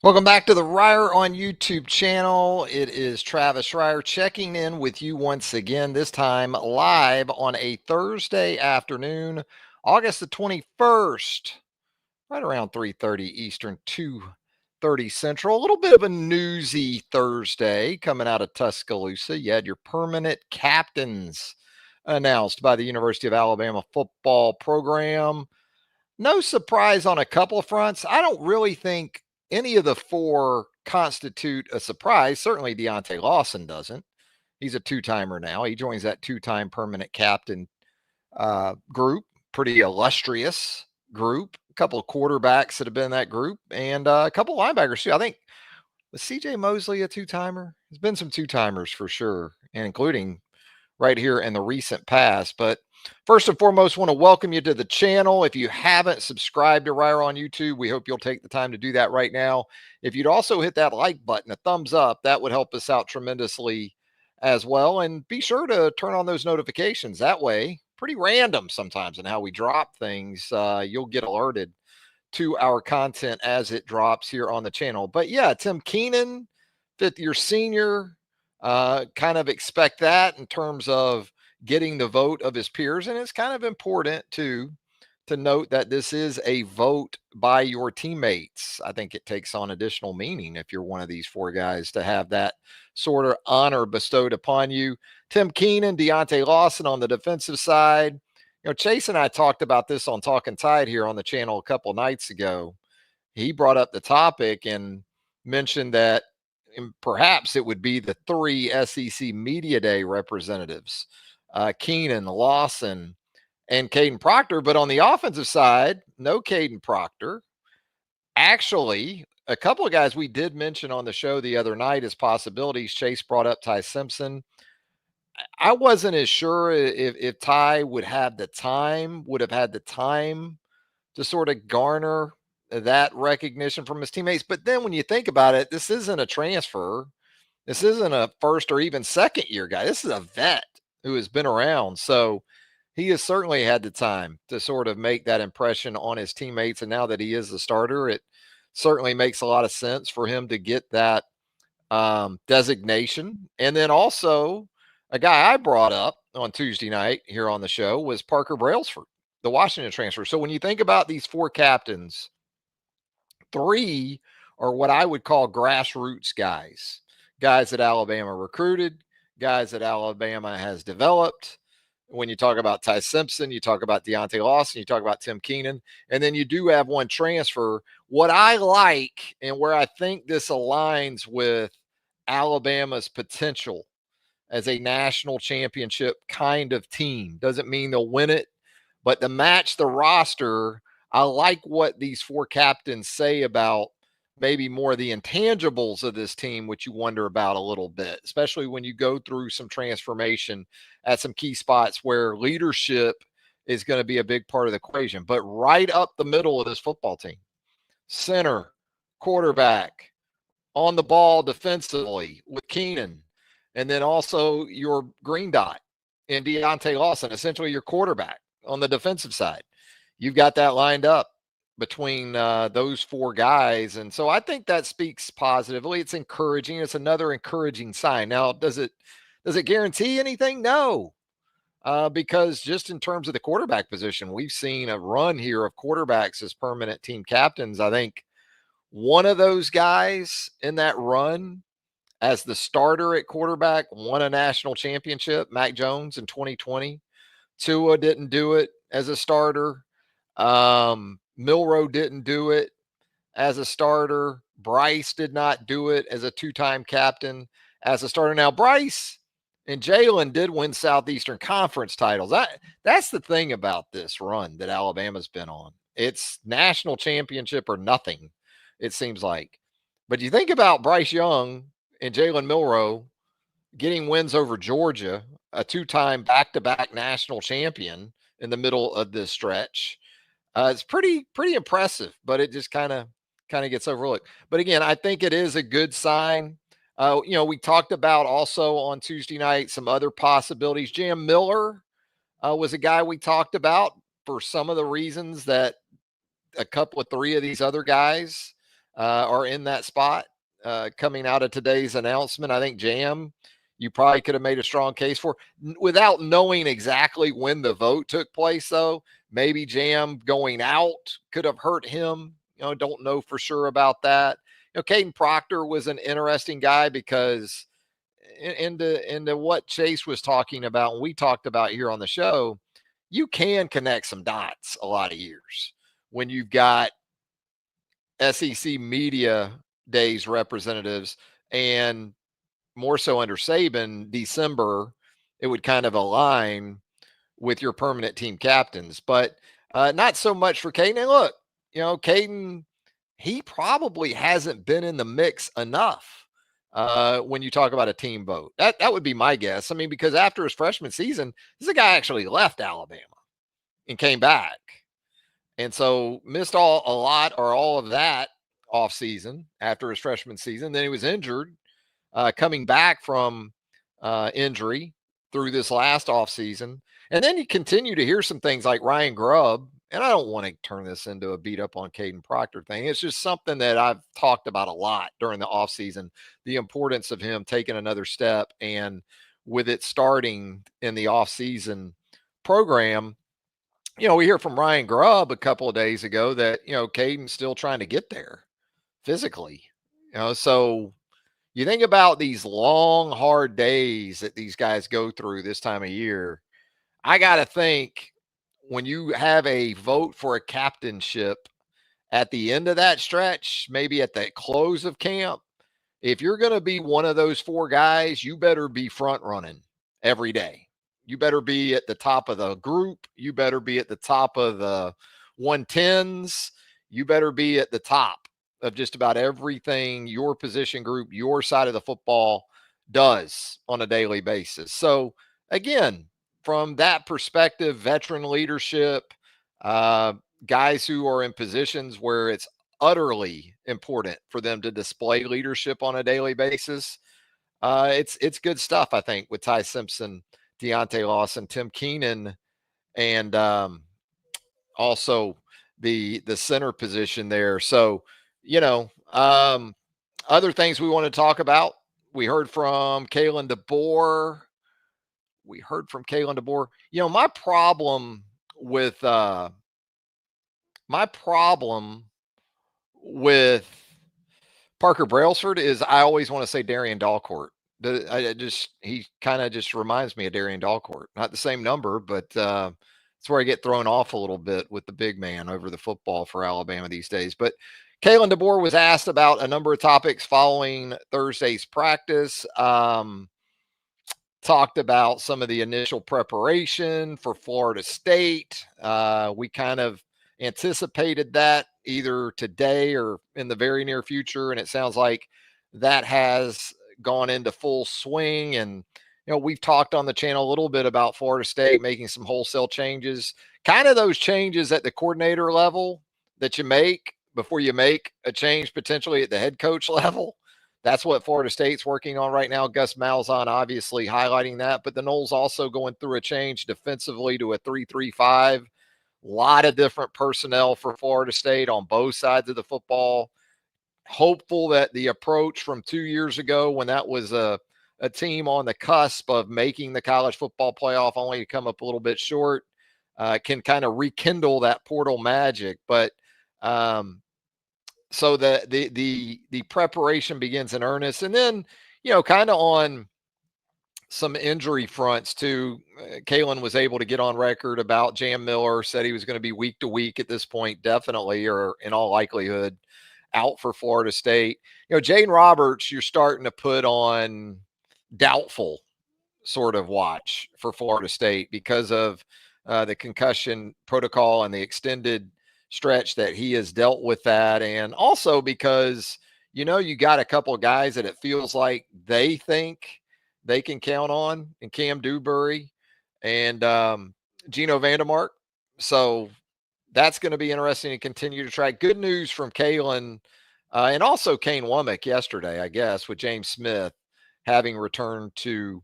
Welcome back to the Reier on YouTube channel. It is Travis Reier checking in with you once again, this time live on a Thursday afternoon, August the 21st, right around 3:30 Eastern, 2:30 Central. A little bit of a newsy Thursday coming out of Tuscaloosa. You had your permanent captains announced by the University of Alabama football program. No surprise on a couple of fronts. I don't really think any of the four constitute a surprise. Certainly Deontae Lawson doesn't. He's a two-timer now. He joins that two-time permanent captain group. Pretty illustrious group. A couple of quarterbacks that have been in that group, and a couple of linebackers too. I think, was CJ Mosley a two-timer? There's been some two-timers for sure, and including right here in the recent past. But first and foremost, want to welcome you to the channel. If you haven't subscribed to Reier on YouTube, we hope you'll take the time to do that right now. If you'd also hit that like button, a thumbs up, that would help us out tremendously as well. And be sure to turn on those notifications. That way, pretty random sometimes in how we drop things. You'll get alerted to our content as it drops here on the channel. But yeah, Tim Keenan, fifth-year senior, kind of expect that in terms of getting the vote of his peers. And it's kind of important to note that this is a vote by your teammates. I think it takes on additional meaning if you're one of these four guys to have that sort of honor bestowed upon you. Tim Keenan, Deontae Lawson on the defensive side. You know, Chase and I talked about this on Talking Tide here on the channel a couple nights ago. He brought up the topic and mentioned that perhaps it would be the three SEC Media Day representatives, Keenan, Lawson, and Caden Proctor. But on the offensive side, no Caden Proctor. Actually, a couple of guys we did mention on the show the other night as possibilities. Chase brought up Ty Simpson. I wasn't as sure if Ty would have the time, would have had the time to sort of garner that recognition from his teammates. But then when you think about it, this isn't a transfer. This isn't a first or even second year guy. This is a vet who has been around. So he has certainly had the time to sort of make that impression on his teammates. And now that he is the starter, it certainly makes a lot of sense for him to get that designation. And then also, a guy I brought up on Tuesday night here on the show was Parker Brailsford, the Washington transfer. So when you think about these four captains, three are what I would call grassroots guys, guys that Alabama recruited, guys that Alabama has developed. When you talk about Ty Simpson, you talk about Deontae Lawson, you talk about Tim Keenan, and then you do have one transfer. What I like and where I think this aligns with Alabama's potential as a national championship kind of team. Doesn't mean they'll win it, but to match the roster, I like what these four captains say about maybe more of the intangibles of this team, which you wonder about a little bit, especially when you go through some transformation at some key spots where leadership is going to be a big part of the equation. But right up the middle of this football team, center, quarterback, on the ball defensively with Keenan, and then also your green dot in Deontae Lawson, essentially your quarterback on the defensive side. You've got that lined up between those four guys. And so I think that speaks positively. It's encouraging. It's another encouraging sign. Now, does it guarantee anything? No. Because just in terms of the quarterback position, we've seen a run here of quarterbacks as permanent team captains. I think one of those guys in that run as the starter at quarterback won a national championship, Mac Jones in 2020. Tua didn't do it as a starter. Milroe didn't do it as a starter. Bryce did not do it as a two-time captain as a starter. Now, Bryce and Jalen did win Southeastern Conference titles. That's the thing about this run that Alabama's been on. It's national championship or nothing, it seems like. But you think about Bryce Young and Jalen Milroe getting wins over Georgia, a two-time back-to-back national champion in the middle of this stretch. It's pretty impressive, but it just kind of gets overlooked. But again, I think it is a good sign. We talked about also on Tuesday night some other possibilities. Jam Miller was a guy we talked about for some of the reasons that a couple of three of these other guys are in that spot coming out of today's announcement. I think Jam, you probably could have made a strong case for without knowing exactly when the vote took place, though. Maybe Jam going out could have hurt him. Don't know for sure about that. Caden Proctor was an interesting guy because into what Chase was talking about and we talked about here on the show, you can connect some dots a lot of years when you've got SEC media days representatives and more so under Saban, December, it would kind of align with your permanent team captains, but not so much for Caden. And look, Caden, he probably hasn't been in the mix enough when you talk about a team vote. That would be my guess. I mean, because after his freshman season, this guy actually left Alabama and came back. And so missed a lot or all of that off season after his freshman season. Then he was injured, coming back from injury through this last off season. And then you continue to hear some things like Ryan Grubb. And I don't want to turn this into a beat up on Caden Proctor thing. It's just something that I've talked about a lot during the offseason, the importance of him taking another step. And with it starting in the offseason program, we hear from Ryan Grubb a couple of days ago that, Caden's still trying to get there physically. So you think about these long, hard days that these guys go through this time of year. I got to think when you have a vote for a captainship at the end of that stretch, maybe at the close of camp, if you're going to be one of those four guys, you better be front running every day. You better be at the top of the group. You better be at the top of the 110s. You better be at the top of just about everything your position group, your side of the football does on a daily basis. So again, from that perspective, veteran leadership, guys who are in positions where it's utterly important for them to display leadership on a daily basis. It's good stuff, I think, with Ty Simpson, Deontae Lawson, Tim Keenan, and also the center position there. So, other things we want to talk about. We heard from Kalen DeBoer. My problem with Parker Brailsford is I always want to say Darian Dalcourt. He kind of just reminds me of Darian Dalcourt. Not the same number, but it's where I get thrown off a little bit with the big man over the football for Alabama these days. But Kalen DeBoer was asked about a number of topics following Thursday's practice. Talked about some of the initial preparation for Florida State. We kind of anticipated that either today or in the very near future, and it sounds like that has gone into full swing. And we've talked on the channel a little bit about Florida State making some wholesale changes, kind of those changes at the coordinator level that you make before you make a change potentially at the head coach level. That's what Florida State's working on right now. Gus Malzahn obviously highlighting that, but the Noles also going through a change defensively to a 3-3-5. A lot of different personnel for Florida State on both sides of the football. Hopeful that the approach from 2 years ago, when that was a team on the cusp of making the college football playoff, only to come up a little bit short, can kind of rekindle that portal magic. But so the preparation begins in earnest. And then, kind of on some injury fronts too, Kalen was able to get on record about Jam Miller, said he was going to be week to week at this point, definitely, or in all likelihood, out for Florida State. Jaden Roberts, you're starting to put on doubtful sort of watch for Florida State because of the concussion protocol and the extended stretch that he has dealt with that. And also because, you got a couple of guys that it feels like they think they can count on in Cam Dewberry and Gino Vandermark. So that's going to be interesting to continue to track. Good news from Kalen and also Kane Womack yesterday, I guess, with James Smith having returned to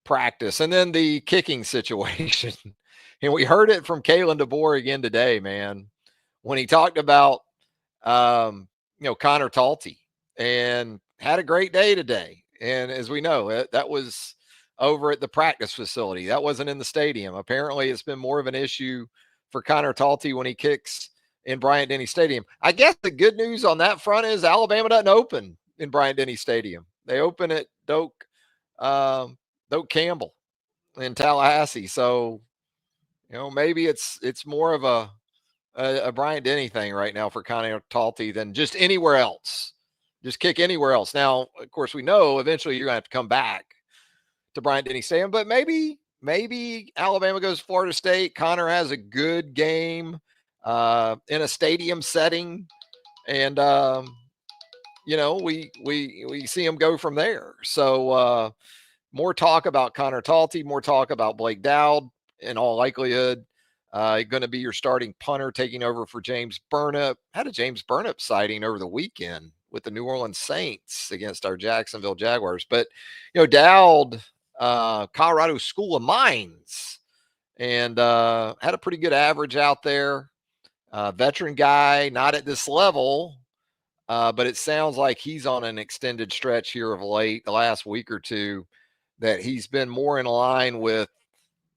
practice. And then the kicking situation. And we heard it from Kalen DeBoer again today, man, when he talked about, Connor Talty, and had a great day today. And as we know, that was over at the practice facility. That wasn't in the stadium. Apparently, it's been more of an issue for Connor Talty when he kicks in Bryant-Denny Stadium. I guess the good news on that front is Alabama doesn't open in Bryant-Denny Stadium. They open at Doak Campbell in Tallahassee. So, maybe it's more of a Bryant-Denny thing right now for Connor Talty than just anywhere else. Just kick anywhere else. Now, of course, we know eventually you're going to have to come back to Bryant-Denny Stadium, but maybe Alabama goes to Florida State. Connor has a good game in a stadium setting, and we see him go from there. So more talk about Connor Talty, more talk about Blake Dowd in all likelihood. Going to be your starting punter, taking over for James Burnip. Had a James Burnip sighting over the weekend with the New Orleans Saints against our Jacksonville Jaguars. But, Dowd, Colorado School of Mines, and had a pretty good average out there. Veteran guy, not at this level, but it sounds like he's on an extended stretch here of late, the last week or two, that he's been more in line with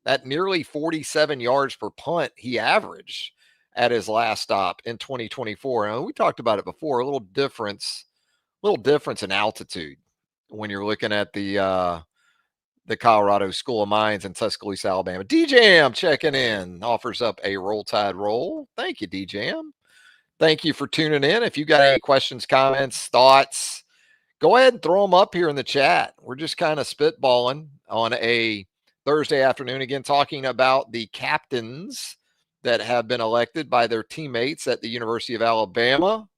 that nearly 47 yards per punt he averaged at his last stop in 2024. And we talked about it before, a little difference in altitude when you're looking at the Colorado School of Mines in Tuscaloosa, Alabama. DJM checking in, offers up a Roll Tide roll. Thank you, DJM. Thank you for tuning in. If you got any questions, comments, thoughts, go ahead and throw them up here in the chat. We're just kind of spitballing on a Thursday afternoon, again, talking about the captains that have been elected by their teammates at the University of Alabama.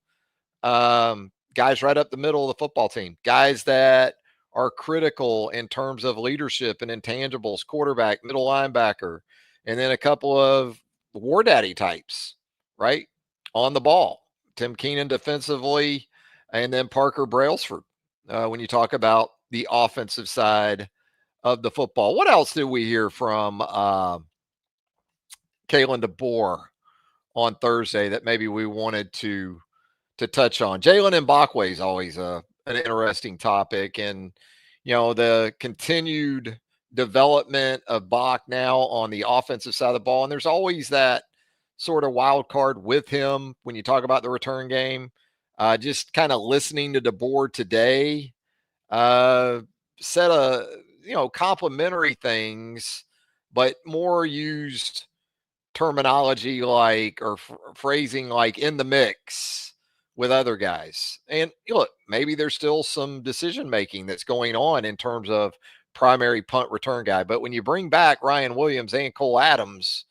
Guys right up the middle of the football team, guys that are critical in terms of leadership and intangibles, quarterback, middle linebacker, and then a couple of war daddy types, right, on the ball. Tim Keenan defensively, and then Parker Brailsford when you talk about the offensive side of the football. What else did we hear from Kalen DeBoer on Thursday that maybe we wanted to touch on? Jalen Mbakwe is always an interesting topic, and the continued development of Bach now on the offensive side of the ball, and there's always that sort of wild card with him when you talk about the return game. Just kind of listening to DeBoer today, said complimentary things, but more used terminology like, or phrasing like, in the mix with other guys. And look, maybe there's still some decision making that's going on in terms of primary punt return guy. But when you bring back Ryan Williams and Cole Adams,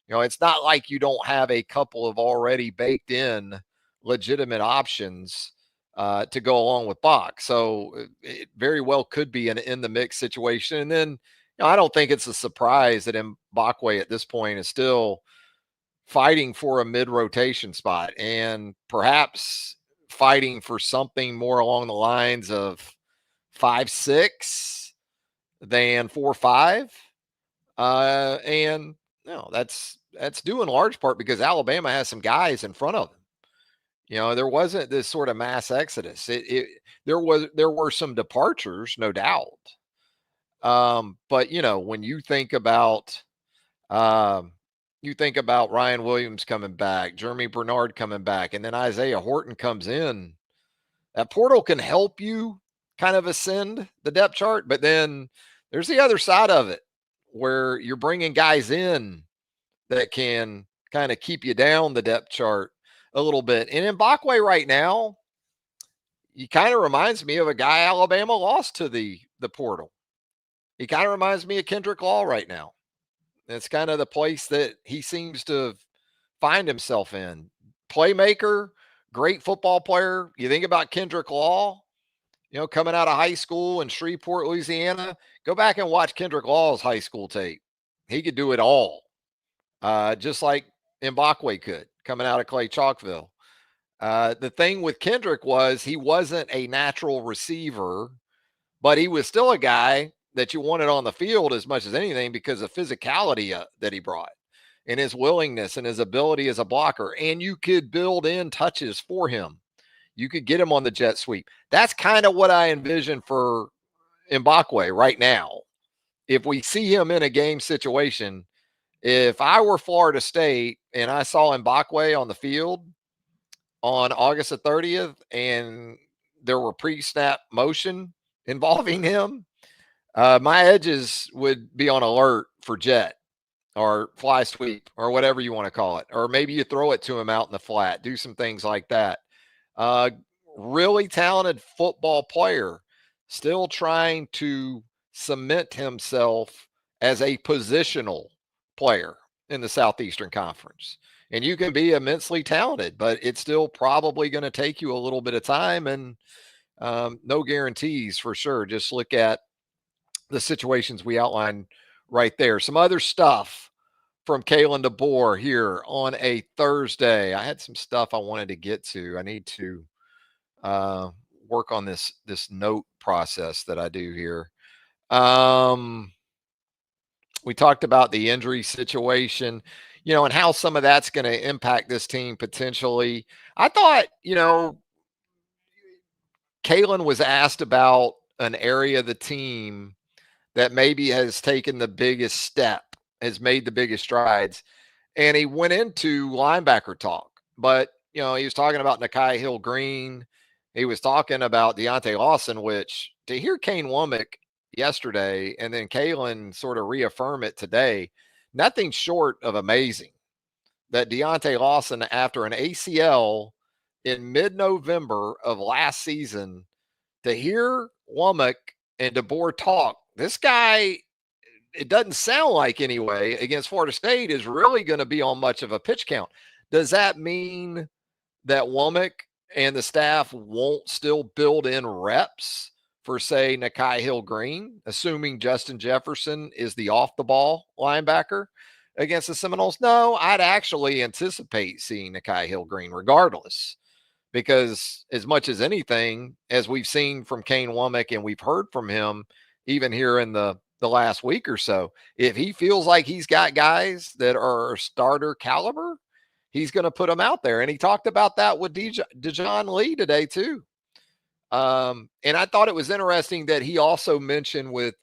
it's not like you don't have a couple of already baked in legitimate options to go along with Bach. So it very well could be an in the mix situation. And then, I don't think it's a surprise that Mbakwe at this point is still fighting for a mid rotation spot and perhaps fighting for something more along the lines of 5-6 than 4-5. And that's due in large part because Alabama has some guys in front of them. There wasn't this sort of mass exodus. There were some departures, no doubt. But when you think about Ryan Williams coming back, Jeremy Bernard coming back, and then Isaiah Horton comes in, that portal can help you kind of ascend the depth chart. But then there's the other side of it where you're bringing guys in that can kind of keep you down the depth chart a little bit. And Mbakwe right now, he kind of reminds me of a guy Alabama lost to the portal. He kind of reminds me of Kendrick Law right now. It's kind of the place that he seems to find himself in. Playmaker, great football player. You think about Kendrick Law, coming out of high school in Shreveport, Louisiana. Go back and watch Kendrick Law's high school tape. He could do it all, just like Mbakwe could, coming out of Clay Chalkville. The thing with Kendrick was he wasn't a natural receiver, but he was still a guy that you wanted on the field as much as anything because of physicality that he brought and his willingness and his ability as a blocker. And you could build in touches for him. You could get him on the jet sweep. That's kind of what I envision for Mbakwe right now. If we see him in a game situation, if I were Florida State and I saw Mbakwe on the field on August the 30th and there were pre-snap motion involving him, my edges would be on alert for jet or fly sweep or whatever you want to call it. Or maybe you throw it to him out in the flat, do some things like that. Uh, really talented football player, still trying to cement himself as a positional player in the Southeastern Conference. And you can be immensely talented, but it's still probably going to take you a little bit of time and no guarantees for sure. Just look at the situations we outlined right there. Some other stuff from Kalen DeBoer here on a Thursday. I had some stuff I wanted to get to. I need to work on this note process that I do here. We talked about the injury situation, and how some of that's going to impact this team potentially. I thought, Kalen was asked about an area of the team that maybe has taken the biggest step, has made the biggest strides. And he went into linebacker talk, but he was talking about Nakai Hill-Green. He was talking about Deontae Lawson, which to hear Kane Womack yesterday and then Kalen sort of reaffirm it today, nothing short of amazing that Deontae Lawson, after an ACL in mid-November of last season, to hear Womack and DeBoer talk, this guy, it doesn't sound like anyway, against Florida State is really going to be on much of a pitch count. Does that mean that Womack and the staff won't still build in reps for, say, Nakai Hill-Green, assuming Justin Jefferson is the off-the-ball linebacker against the Seminoles? No, I'd actually anticipate seeing Nakai Hill-Green regardless, because as much as anything, as we've seen from Kane Womack and we've heard from him even here in the last week or so, if he feels like he's got guys that are starter caliber, he's going to put them out there. And he talked about that with Dejon Lee today too. And I thought it was interesting that he also mentioned with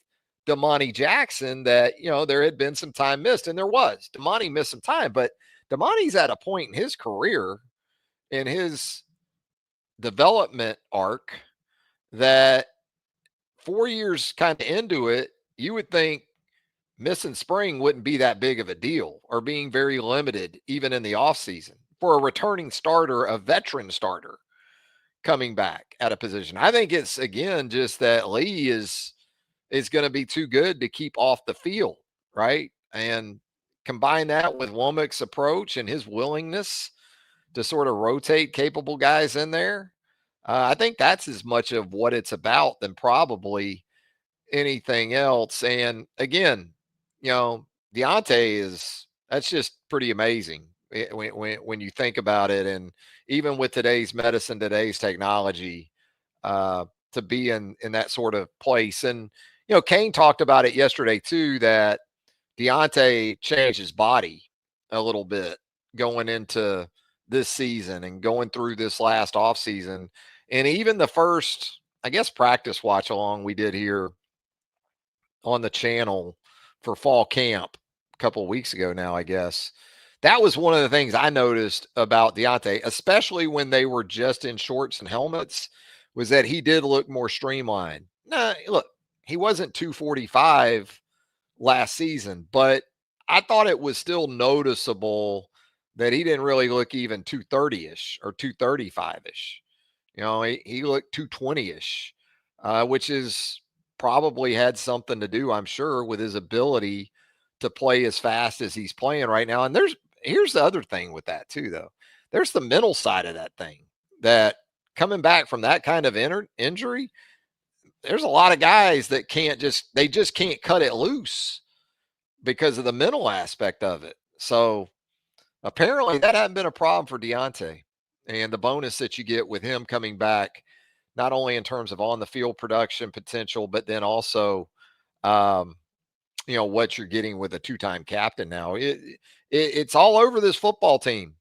Damani Jackson that, there had been some time missed, and there was. Damani missed some time, but Damani's at a point in his career, in his development arc, that 4 years kind of into it, you would think missing spring wouldn't be that big of a deal, or being very limited even in the offseason for a returning starter, a veteran starter coming back at a position. I think it's, again, just that Lee is going to be too good to keep off the field, right? And combine that with Womack's approach and his willingness to sort of rotate capable guys in there. I think that's as much of what it's about than probably anything else. And again, Deontae that's just pretty amazing when you think about it. And even with today's medicine, today's technology, to be in that sort of place. And, Kane talked about it yesterday too, that Deontae changed his body a little bit going into this season and going through this last off season. And even the first, I guess, practice watch along we did here on the channel for fall camp a couple of weeks ago now, I guess. That was one of the things I noticed about Deontae, especially when they were just in shorts and helmets, was that he did look more streamlined. Nah, look, he wasn't 245 last season, but I thought it was still noticeable that he didn't really look even 230-ish or 235-ish. He looked 220-ish, which is probably had something to do, I'm sure, with his ability to play as fast as he's playing right now. And here's the other thing with that too, though. There's the mental side of that thing, that coming back from that kind of injury, there's a lot of guys that they just can't cut it loose because of the mental aspect of it. So apparently that hadn't been a problem for Deontae, and the bonus that you get with him coming back, not only in terms of on the field production potential, but then also, what you're getting with a two-time captain now. It's all over this football team.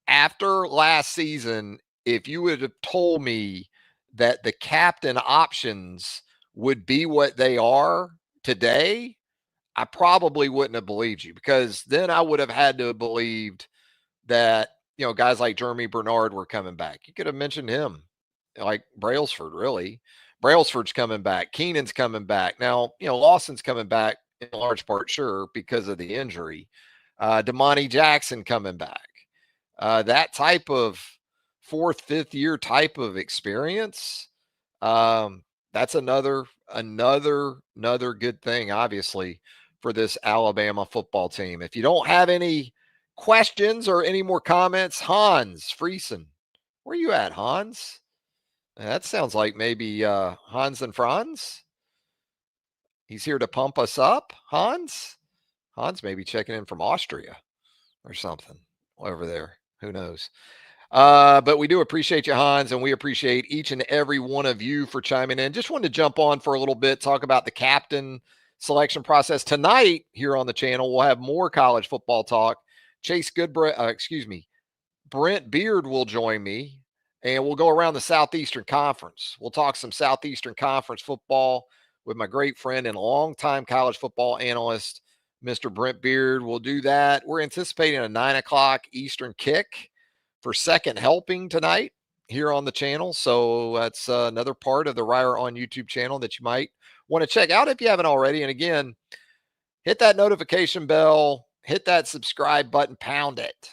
After last season, if you would have told me that the captain options would be what they are today, I probably wouldn't have believed you, because then I would have had to have believed that, guys like Jeremy Bernard were coming back. You could have mentioned him, like Brailsford, really. Brailsford's coming back. Keenan's coming back. Now, Lawson's coming back in large part, sure, because of the injury. Demonte Jackson coming back. That type of fourth, fifth year type of experience. That's another good thing, obviously, for this Alabama football team. If you don't have any questions or any more comments, Hans Friesen, where you at, Hans? That sounds like maybe Hans and Franz. He's here to pump us up, Hans. Hans may be checking in from Austria or something over there. Who knows? But we do appreciate you, Hans, and we appreciate each and every one of you for chiming in. Just wanted to jump on for a little bit, talk about the captain selection process. Tonight here on the channel, we'll have more college football talk. Brent Beard will join me, and we'll go around the Southeastern Conference. We'll talk some Southeastern Conference football with my great friend and longtime college football analyst, Mr. Brent Beard. We'll do that. We're anticipating a 9 o'clock Eastern kick for second helping tonight here on the channel. So that's another part of the Reier on YouTube channel that you might want to check out if you haven't already. And again, hit that notification bell, hit that subscribe button, pound it,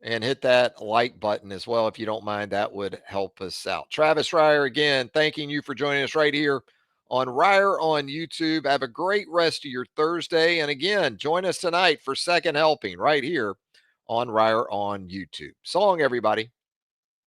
and hit that like button as well if you don't mind. That would help us out. Travis Reier, again, thanking you for joining us right here on Reier on YouTube. Have a great rest of your Thursday. And again, join us tonight for second helping right here on Reier on YouTube. So long, everybody.